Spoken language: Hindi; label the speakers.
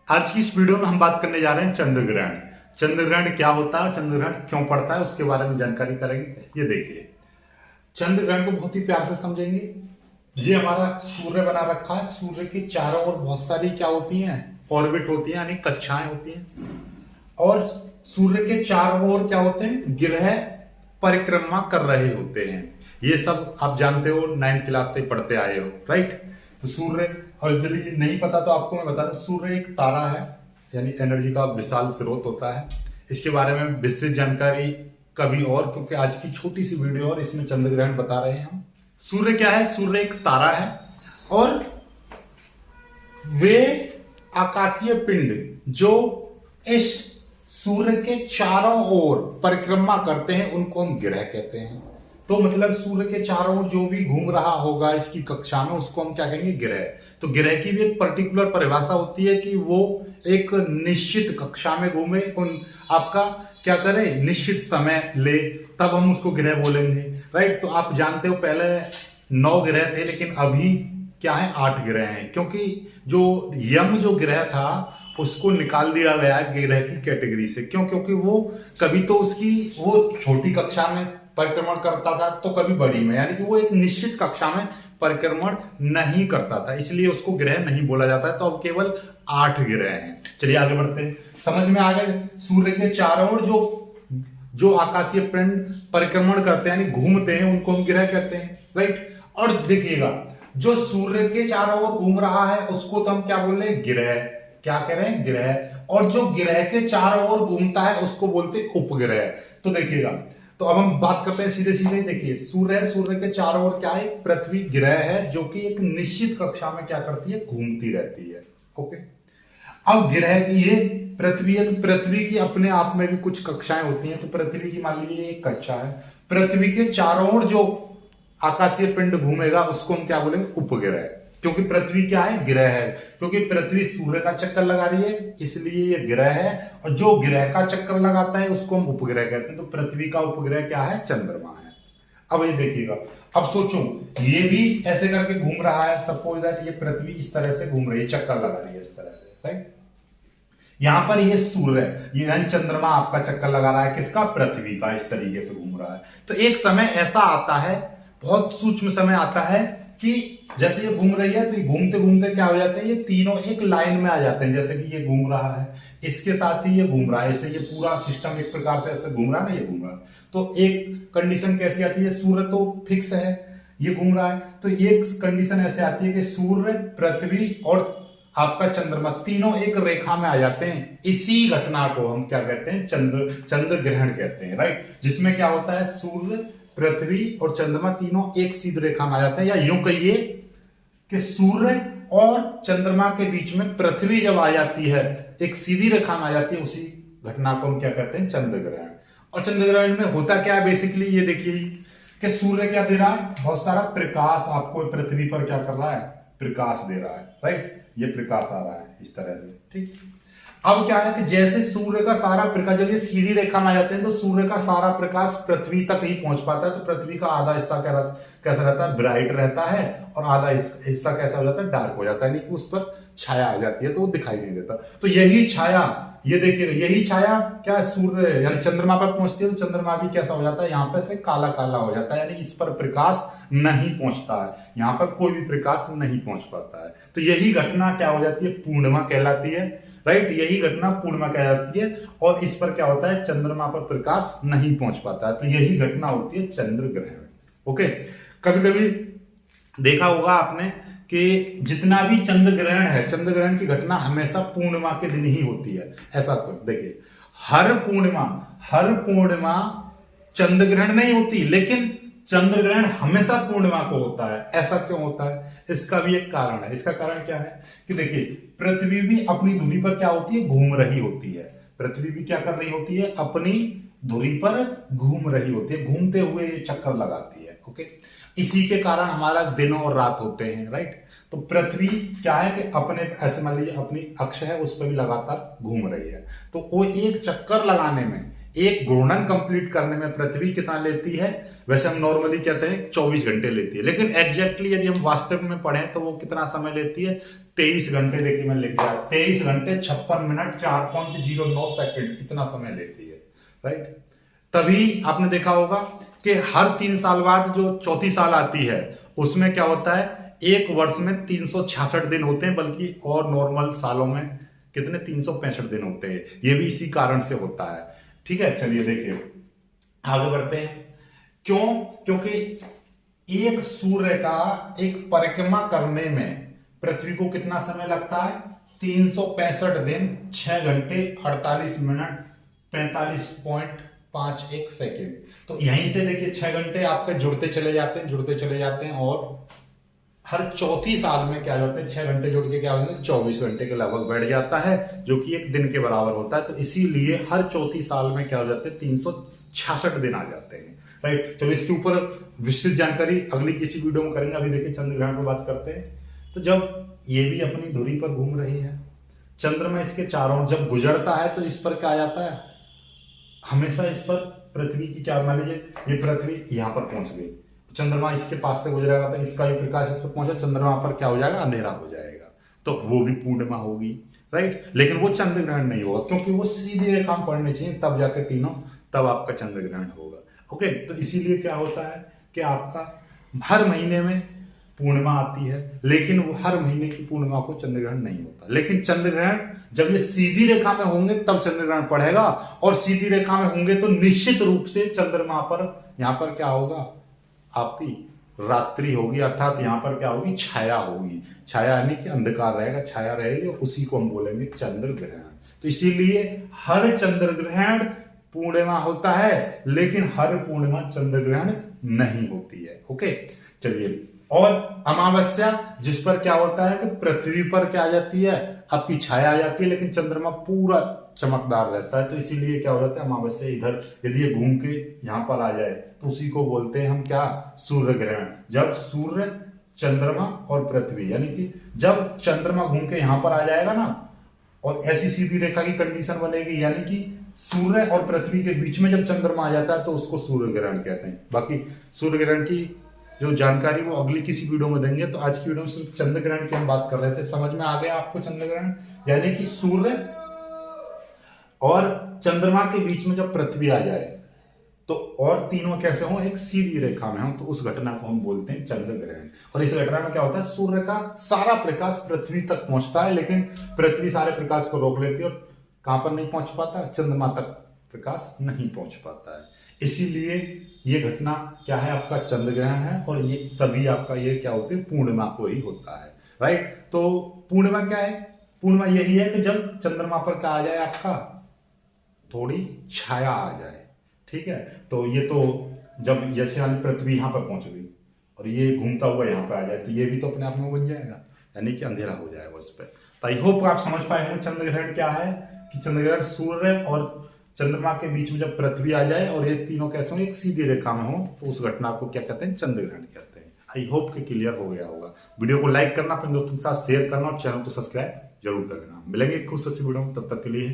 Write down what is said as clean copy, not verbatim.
Speaker 1: आज की इस वीडियो में हम बात करने जा रहे हैं चंद्र ग्रहण। चंद्र ग्रहण क्या होता है, चंद्र ग्रहण क्यों पड़ता है, उसके बारे में जानकारी करेंगे। ये देखिए, चंद्र ग्रहण को बहुत ही प्यार से समझेंगे। ये हमारा सूर्य बना रखा है। सूर्य के चारों ओर बहुत सारी क्या होती हैं, ऑर्बिट होती है, यानी कक्षाएं होती हैं। और सूर्य के चारों ओर क्या होते हैं, ग्रह परिक्रमा कर रहे होते हैं। ये सब आप जानते हो, 9th क्लास से पढ़ते आए हो, राइट। तो सूर्य, और यदि नहीं पता तो आपको मैं बता दूं, सूर्य एक तारा है, यानी एनर्जी का विशाल स्रोत होता है। इसके बारे में विस्तृत जानकारी कभी और, क्योंकि आज की छोटी सी वीडियो और इसमें चंद्र ग्रहण बता रहे हैं हम। सूर्य क्या है, सूर्य एक तारा है और वे आकाशीय पिंड जो इस सूर्य के चारों ओर परिक्रमा करते हैं उनको हम ग्रह कहते हैं। तो मतलब सूर्य के चारों ओर जो भी घूम रहा होगा इसकी कक्षा में, उसको हम क्या कहेंगे, ग्रह। तो ग्रह की भी एक पर्टिकुलर परिभाषा होती है कि वो एक निश्चित कक्षा में घूमे, उन आपका क्या करे, निश्चित समय ले, तब हम उसको ग्रह बोलेंगे, राइट। तो आप जानते हो पहले 9 ग्रह थे, लेकिन अभी क्या है, 8 ग्रह हैं, क्योंकि जो यम जो ग्रह था उसको निकाल दिया गया है ग्रह की कैटेगरी से। क्यों? क्योंकि वो कभी तो उसकी वो छोटी कक्षा में परिक्रमण करता था, तो कभी बड़ी में, यानी कि वो एक निश्चित कक्षा में परिक्रमण नहीं करता था, इसलिए उसको ग्रह नहीं बोला जाता है। तो अब केवल 8 ग्रह हैं। चलिए आगे बढ़ते हैं। समझ में आ गए, सूर्य के चारों ओर जो आकाशीय पिंड परिक्रमण करते हैं, यानी घूमते हैं, उनको हम ग्रह कहते हैं, राइट। और देखिएगा, जो सूर्य के चारों ओर घूम रहा है उसको तो हम क्या बोल रहे हैं, ग्रह। क्या कह रहे हैं, ग्रह। और जो ग्रह के चारों ओर घूमता है उसको बोलते हैं उपग्रह। तो देखिएगा, तो अब हम बात करते हैं सीधे सीधे। देखिए, सूर्य के चारों ओर क्या है, पृथ्वी ग्रह है, जो कि एक निश्चित कक्षा में क्या करती है, घूमती रहती है। ओके, अब ग्रह की ये पृथ्वी है, तो पृथ्वी की अपने आप में भी कुछ कक्षाएं होती हैं। तो पृथ्वी की मान लीजिए एक कक्षा है, पृथ्वी के चारों ओर जो आकाशीय पिंड घूमेगा उसको हम क्या बोलेंगे, उपग्रह। क्योंकि पृथ्वी क्या है, ग्रह है, क्योंकि पृथ्वी सूर्य का चक्कर लगा रही है, इसलिए ये ग्रह है। और जो ग्रह का चक्कर लगाता है उसको हम उपग्रह कहते हैं। तो पृथ्वी का उपग्रह क्या है, चंद्रमा है। अब ये देखिएगा, अब सोचो, ये भी ऐसे करके घूम रहा है। सपोज दैट ये पृथ्वी इस तरह से घूम रही है, चक्कर लगा रही है इस तरह से, राइट। यहां पर ये सूर्य, ये यानी चंद्रमा आपका चक्कर लगा रहा है, किसका, पृथ्वी का, इस तरीके से घूम रहा है। तो एक समय ऐसा आता है, बहुत सूक्ष्म समय आता है कि जैसे ये घूम रही है, तो ये घूमते घूमते क्या हो जाते हैं, ये तीनों एक लाइन में आ जाते हैं। जैसे कि ये घूम रहा है, इसके साथ ही ये घूम रहा है, इससे ये पूरा सिस्टम एक प्रकार से ऐसे घूम रहा है ना, ये घूम रहा है। तो एक कंडीशन कैसी आती है, सूर्य तो फिक्स है, ये घूम रहा है, तो एक कंडीशन ऐसे आती है कि सूर्य, पृथ्वी और आपका चंद्रमा तीनों एक रेखा में आ जाते हैं। इसी घटना को हम क्या कहते हैं, चंद्र ग्रहण कहते हैं, राइट। जिसमें क्या होता है, सूर्य, पृथ्वी और चंद्रमा तीनों एक सीधी रेखा में आ जाते हैं। या यूं कहिए कि सूर्य और चंद्रमा के बीच में पृथ्वी जब आ जाती है, एक सीधी रेखा में आ जाती है, उसी घटना को हम क्या कहते हैं, चंद्र ग्रहण। और चंद्र ग्रहण में होता क्या है, बेसिकली ये देखिए कि सूर्य क्या दे रहा है, बहुत सारा प्रकाश आपको पृथ्वी पर क्या कर रहा है, प्रकाश दे रहा है, राइट। ये प्रकाश आ रहा है इस तरह से, ठीक। अब क्या है कि जैसे सूर्य का सारा प्रकाश, जब ये सीधी रेखा में आ जाते हैं, तो सूर्य का सारा प्रकाश पृथ्वी तक ही पहुंच पाता है। तो पृथ्वी का आधा हिस्सा कैसा रहता है, ब्राइट रहता है, और आधा हिस्सा कैसा हो जाता है, डार्क हो जाता है, यानी कि उस पर छाया आ जाती है, तो वो दिखाई नहीं देता। तो यही छाया, ये देखिएगा, यही छाया क्या, सूर्य यानी चंद्रमा पर पहुंचती है, तो चंद्रमा भी कैसा हो जाता है, यहाँ पर से काला काला हो जाता है, यानी इस पर प्रकाश नहीं पहुंचता है, यहाँ पर कोई भी प्रकाश नहीं पहुंच पाता है। तो यही घटना क्या हो जाती है, पूर्णिमा कहलाती है, राइट। यही घटना पूर्णिमा कहलाती है, और इस पर क्या होता है, चंद्रमा पर प्रकाश नहीं पहुंच पाता है। तो यही घटना होती है चंद्र ग्रहण। ओके, कभी कभी देखा होगा आपने कि जितना भी चंद्र ग्रहण है, चंद्र ग्रहण की घटना हमेशा पूर्णिमा के दिन ही होती है। ऐसा देखिए, हर पूर्णिमा चंद्र ग्रहण नहीं होती, लेकिन चंद्र ग्रहण हमेशा पूर्णिमा को होता है। ऐसा क्यों होता है, इसका भी एक कारण है। इसका कारण क्या है कि देखिए, पृथ्वी भी अपनी धुरी पर क्या होती है, घूम रही होती है। पृथ्वी भी क्या कर रही होती है, अपनी धुरी पर घूम रही होती है, घूमते हुए चक्कर लगाती है। ओके, इसी के कारण हमारा दिन और रात होते हैं, राइट। तो पृथ्वी क्या है कि अपने, ऐसे मान लीजिए अपनी अक्ष है, उस पर भी लगातार घूम रही है। तो वो एक चक्कर लगाने में, एक घूर्णन कंप्लीट करने में पृथ्वी कितना लेती है, वैसे हम नॉर्मली कहते हैं 24 घंटे लेती है, लेकिन एग्जैक्टली यदि हम वास्तव में पढ़ें तो वो कितना समय लेती है? 23 घंटे। देखिए मैंने लिख दिया 23 घंटे 56 मिनट 4.09 सेकंड, इतना समय लेती है, राइट। तभी आपने देखा होगा कि हर 3 साल बाद जो चौथी साल आती है उसमें क्या होता है, एक वर्ष में 366 दिन होते हैं, बल्कि और नॉर्मल सालों में कितने 365 दिन होते हैं। ये भी इसी कारण से होता है, ठीक है। चलिए देखिए आगे बढ़ते हैं। क्यों? क्योंकि एक सूर्य का एक परिक्रमा करने में पृथ्वी को कितना समय लगता है? 365 दिन 6 घंटे 48 मिनट 45.51 सेकेंड। तो यहीं से देखिए 6 घंटे आपके जुड़ते चले जाते हैं और हर चौथी साल में क्या होता है, 6 घंटे जुड़ के क्या होता है, 24 घंटे के लगभग बैठ जाता है, जो कि एक दिन के बराबर होता है। तो इसीलिए हर चौथी साल में क्या हो जाते हैं, 366 दिन आ जाते हैं, राइट। चलो इसके ऊपर विस्तृत जानकारी अगली किसी वीडियो में करेंगे। अभी देखिए चंद्र ग्रहण पर बात करते हैं। तो जब ये भी अपनी धुरी पर घूम रही है, चंद्रमा इसके चारों ओर जब गुजरता है तो इस पर क्या आ जाता है, हमेशा इस पर पृथ्वी की क्या, मान लीजिए ये पृथ्वी यहां पर पहुंच गई, चंद्रमा इसके पास से गुजरेगा तो इसका भी प्रकाश इस पर पहुंचा, चंद्रमा पर क्या हो जाएगा, अंधेरा हो जाएगा, तो वो भी पूर्णिमा होगी, राइट। लेकिन वो चंद्र ग्रहण नहीं होगा, क्योंकि वो सीधी रेखा में पड़नी चाहिए, तब जाके तीनों, तब आपका चंद्र ग्रहण होगा। ओके, तो इसीलिए क्या होता है कि आपका हर महीने में पूर्णिमा आती है, लेकिन वो हर महीने की पूर्णिमा को चंद्र ग्रहण नहीं होता। लेकिन चंद्र ग्रहण जब ये सीधी रेखा में होंगे तब चंद्र ग्रहण पड़ेगा, और सीधी रेखा में होंगे तो निश्चित रूप से चंद्रमा पर यहां पर क्या होगा, आपकी रात्रि होगी, अर्थात यहां पर क्या होगी, छाया होगी। छाया यानी कि अंधकार रहेगा, छाया रहेगी, और उसी को हम बोलेंगे चंद्र ग्रहण। तो इसीलिए हर चंद्र ग्रहण पूर्णिमा होता है, लेकिन हर पूर्णिमा चंद्र ग्रहण नहीं होती है। ओके, चलिए। और अमावस्या, जिस पर क्या होता है कि पृथ्वी पर क्या आ जाती है, आपकी छाया आ जाती है, लेकिन चंद्रमा पूरा चमकदार रहता है। तो इसीलिए क्या हो जाता है, अमावस्या इधर यदि ये घूम के यहां पर आ जाए तो उसी को बोलते हैं हम क्या, सूर्य ग्रहण। जब सूर्य, चंद्रमा और पृथ्वी, यानी कि जब चंद्रमा घूम के यहां पर आ जाएगा ना, और ऐसी सीधी रेखा की कंडीशन बनेगी, यानी कि सूर्य और पृथ्वी के बीच में जब चंद्रमा आ जाता है तो उसको सूर्य ग्रहण कहते हैं। बाकी सूर्य ग्रहण की जो जानकारी वो अगली किसी वीडियो में देंगे। तो आज की वीडियो में सिर्फ चंद्र ग्रहण की हम बात कर रहे थे। समझ में आ गया आपको चंद्र ग्रहण, यानी कि सूर्य और चंद्रमा के बीच में जब पृथ्वी आ जाए तो, और तीनों कैसे हो, एक सीधी रेखा में हो, तो उस घटना को हम बोलते हैं चंद्र ग्रहण। और इस घटना में क्या होता है, सूर्य का सारा प्रकाश पृथ्वी तक पहुंचता है, लेकिन पृथ्वी सारे प्रकाश को रोक लेती है, और कहां पर नहीं पहुंच पाता, चंद्रमा तक प्रकाश नहीं पहुंच पाता है। इसीलिए ये घटना क्या है, आपका चंद्र ग्रहण है, और ये तभी आपका ये क्या होता है, पूर्णिमा को ही होता है, राइट। तो पूर्णिमा क्या है, पूर्णिमा यही है कि जब चंद्रमा पर क्या आ जाए, आपका थोड़ी छाया आ जाए, ठीक है। तो ये तो जब जैसे वाली पृथ्वी यहां पर पहुंच गई और ये घूमता हुआ यहां पर आ जाए, तो ये भी तो अपने आप में बन जाएगा, यानी कि अंधेरा हो जाएगा उस पर। तो आई होप आप समझ पाए होंगे चंद्र ग्रहण क्या है, कि चंद्र ग्रहण सूर्य और चंद्रमा के बीच में जब पृथ्वी आ जाए और ये तीनों कैसे हो, एक सीधी रेखा में हो, तो उस घटना को क्या कहते हैं, चंद्र ग्रहण कहते हैं। आई होप कि क्लियर हो गया होगा। वीडियो को लाइक करना, अपने दोस्तों के साथ शेयर करना, और चैनल को सब्सक्राइब जरूर कर लेना। मिलेंगे खुश वीडियो में, तब तक के लिए